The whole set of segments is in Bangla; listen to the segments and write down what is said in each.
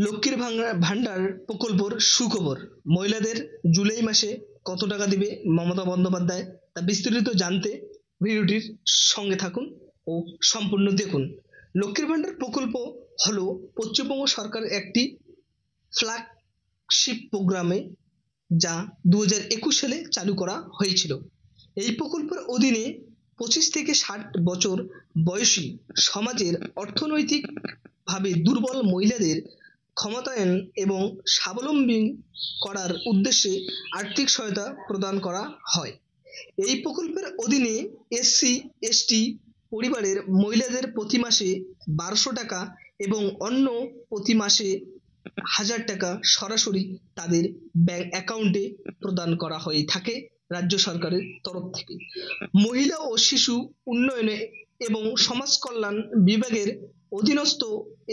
লক্ষ্মীর ভান্ডার প্রকল্পর সুখবর। মহিলাদের জুলাই মাসে কত টাকা দিবে মমতা বন্দ্যোপাধ্যায় তা বিস্তারিত জানতে ভিডিওটির সঙ্গে থাকুন ও সম্পূর্ণ দেখুন। লক্ষ্মীর ভান্ডার প্রকল্প হলো পশ্চিমবঙ্গ সরকারের একটি ফ্ল্যাগশিপ প্রোগ্রামে যা 2021 সালে চালু করা হয়েছিল। এই প্রকল্পের অধীনে 25 থেকে 60 বছর বয়সী সমাজের অর্থনৈতিকভাবে দুর্বল মহিলাদের ক্ষমতায়ন এবং স্বাবলম্বী করার উদ্দেশ্যে আর্থিক সহায়তা প্রদান করা হয়। এই প্রকল্পের অধীনে SC/ST পরিবারের মহিলাদের প্রতি মাসে 1200 টাকা এবং অন্য প্রতি মাসে 1000 টাকা সরাসরি তাদের ব্যাংক অ্যাকাউন্টে প্রদান করা হয়ে থাকে রাজ্য সরকারের তরফ থেকে। মহিলা ও শিশু উন্নয়ন এবং সমাজ কল্যাণ বিভাগের অধীনস্থ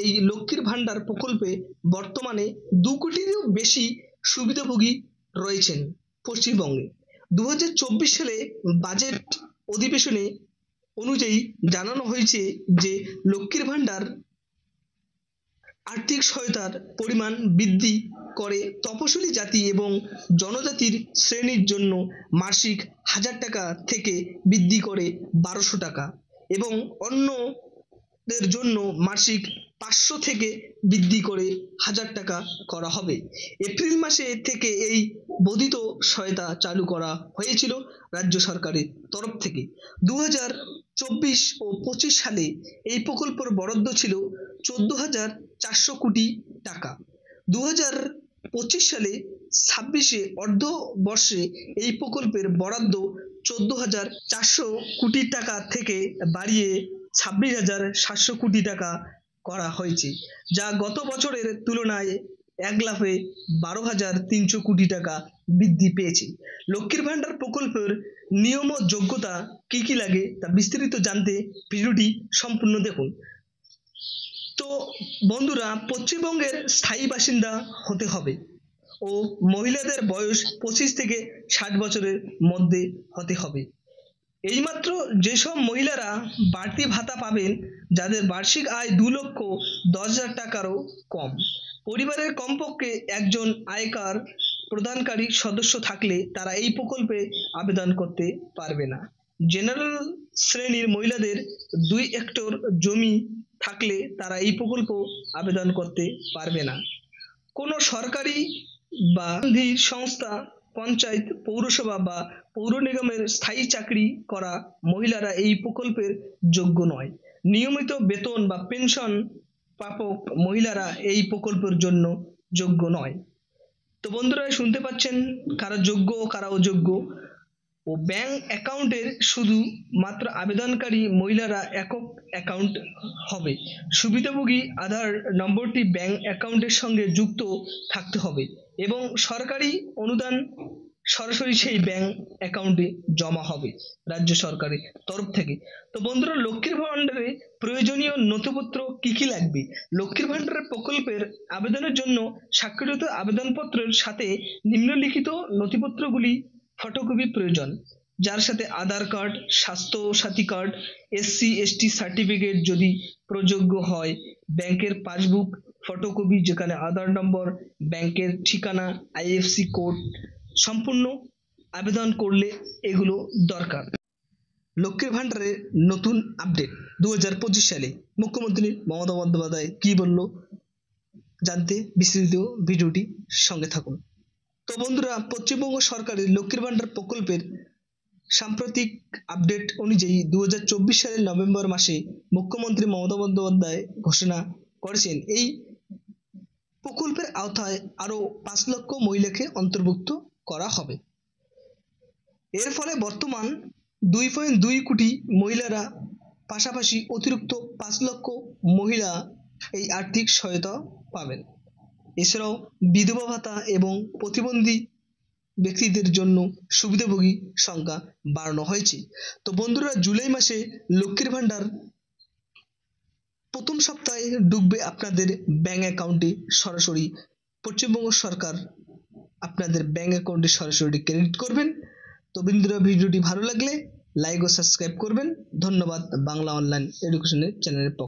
এই লক্ষ্মীর ভান্ডার প্রকল্পে বর্তমানে 2 কোটিরও বেশি সুবিধাভোগী রয়েছেন পশ্চিমবঙ্গে। 2024 সালে বাজেট অধিবেশনে অনুযায়ী জানানো হয়েছে যে লক্ষ্মীর ভান্ডার আর্থিক সহায়তার পরিমাণ বৃদ্ধি করে তপশিলি জাতি এবং জনজাতির শ্রেণীর জন্য মাসিক 1000 টাকা থেকে বৃদ্ধি করে 1200 টাকা এবং অন্যদের জন্য মাসিক 500 থেকে বৃদ্ধি করে 1000 টাকা করা হবে। এপ্রিল মাসে থেকে এই বর্ধিত সহায়তা চালু করা হয়েছিল রাজ্য সরকারের তরফ থেকে। 2024 ও 25 সালে এই প্রকল্পের বরাদ্দ ছিল 14,400 কোটি টাকা। 2025 সালে 26 অর্ধবর্ষে এই প্রকল্পের বরাদ্দ 14,400 কোটি টাকা থেকে বাড়িয়ে 26,700 কোটি টাকা করা হয়েছে, যা গত বছরের তুলনায় 1,12,300 কোটি টাকা বৃদ্ধি পেয়েছে। লক্ষ্মীর ভান্ডার প্রকল্পের নিয়ম ও যোগ্যতা কি কি লাগে তা বিস্তারিত জানতে ভিডিওটি সম্পূর্ণ দেখুন। তো বন্ধুরা, পশ্চিমবঙ্গের স্থায়ী বাসিন্দা হতে হবে ও মহিলাদের বয়স 25 থেকে 60 বছরের মধ্যে হতে হবে। এইমাত্র যেসব মহিলারা বাড়তি ভাতা পাবেন যাদের বার্ষিক আয় 2,10,000 টাকারও কম, পরিবারের কমপক্ষে একজন আয়কর প্রদানকারী সদস্য থাকলে তারা এই প্রকল্পে আবেদন করতে পারবে না। জেনারেল শ্রেণীর মহিলাদের 2 হেক্টর জমি থাকলে তারা এই প্রকল্প আবেদন করতে পারবে না। কোনো সরকারি বা সংস্থা, পঞ্চায়েত, পৌরসভা বা পৌর নিগমের স্থায়ী চাকরি করা মহিলারা এই প্রকল্পের যোগ্য নয়। নিয়মিত বেতন বা পেনশন প্রাপক মহিলারা এই প্রকল্পের জন্য যোগ্য নয়। তো বন্ধুরা, শুনতে পাচ্ছেন কারা যোগ্য কারা অযোগ্য। ও ব্যাংক অ্যাকাউন্টের শুধু মাত্র আবেদনকারী মহিলারা একক অ্যাকাউন্ট হবে। সুবিধাভোগী আধার নম্বরটি ব্যাংক অ্যাকাউন্টের সঙ্গে যুক্ত থাকতে হবে এবং সরকারি অনুদান সরাসরি সেই ব্যাংক অ্যাকাউন্টে জমা হবে রাজ্য সরকারের তরফ থেকে। তো বন্ধুরা, লক্ষ্মীর ভান্ডারে প্রয়োজনীয় নথিপত্র কি কি লাগবে? লক্ষ্মীর ভান্ডারের প্রকল্পের আবেদনের জন্য স্বাক্ষরিত আবেদনপত্রের সাথে নিম্নলিখিত নথিপত্রগুলি ফটোকপি প্রয়োজন, যার সাথে আধার কার্ড, স্বাস্থ্য সাথী কার্ড, SC/ST সার্টিফিকেট যদি প্রযোজ্য হয়, ব্যাংকের পাসবুক ফটোকপি যেখানে আধার নম্বর, ব্যাংকের ঠিকানা, IFSC কোড সম্পূর্ণ আবেদন করলে এগুলো দরকার। লক্ষ্মীর ভান্ডারের নতুন আপডেট 2025 সালে মুখ্যমন্ত্রী মমতা বন্দ্যোপাধ্যায় কি বলল জানতে বিস্তারিত ভিডিওটি সঙ্গে থাকুন। তো বন্ধুরা, পশ্চিমবঙ্গ সরকারের লক্ষ্মীর ভান্ডার প্রকল্পের সাম্প্রতিক আপডেট অনুযায়ী 2024 সালের নভেম্বর মাসে মুখ্যমন্ত্রী মমতা বন্দ্যোপাধ্যায় ঘোষণা করেছেন এই প্রকল্পের আওতায় আরও 5 লক্ষ মহিলাকে অন্তর্ভুক্ত করা হবে। এর ফলে বর্তমান 2.2 কোটি মহিলারা পাশাপাশি অতিরিক্ত 5 লক্ষ মহিলা এই আর্থিক সহায়তা পাবেন। এছাড়াও বিধবা ভাতা এবং প্রতিবন্ধী ব্যক্তিদের জন্য সুবিধাভোগী সংখ্যা বাড়ানো হয়েছে। তো বন্ধুরা, জুলাই মাসে লক্ষ্মীর ভান্ডার প্রথম সপ্তাহে ঢুকবে আপনাদের ব্যাংক অ্যাকাউন্টে সরাসরি। পশ্চিমবঙ্গ সরকার আপনাদের ব্যাংক অ্যাকাউন্টে সরাসরি ক্রেডিট করবেন। তো বন্ধুরা, ভিডিওটি ভালো লাগলে লাইক ও সাবস্ক্রাইব করবেন। ধন্যবাদ বাংলা অনলাইন এডুকেশনের চ্যানেলের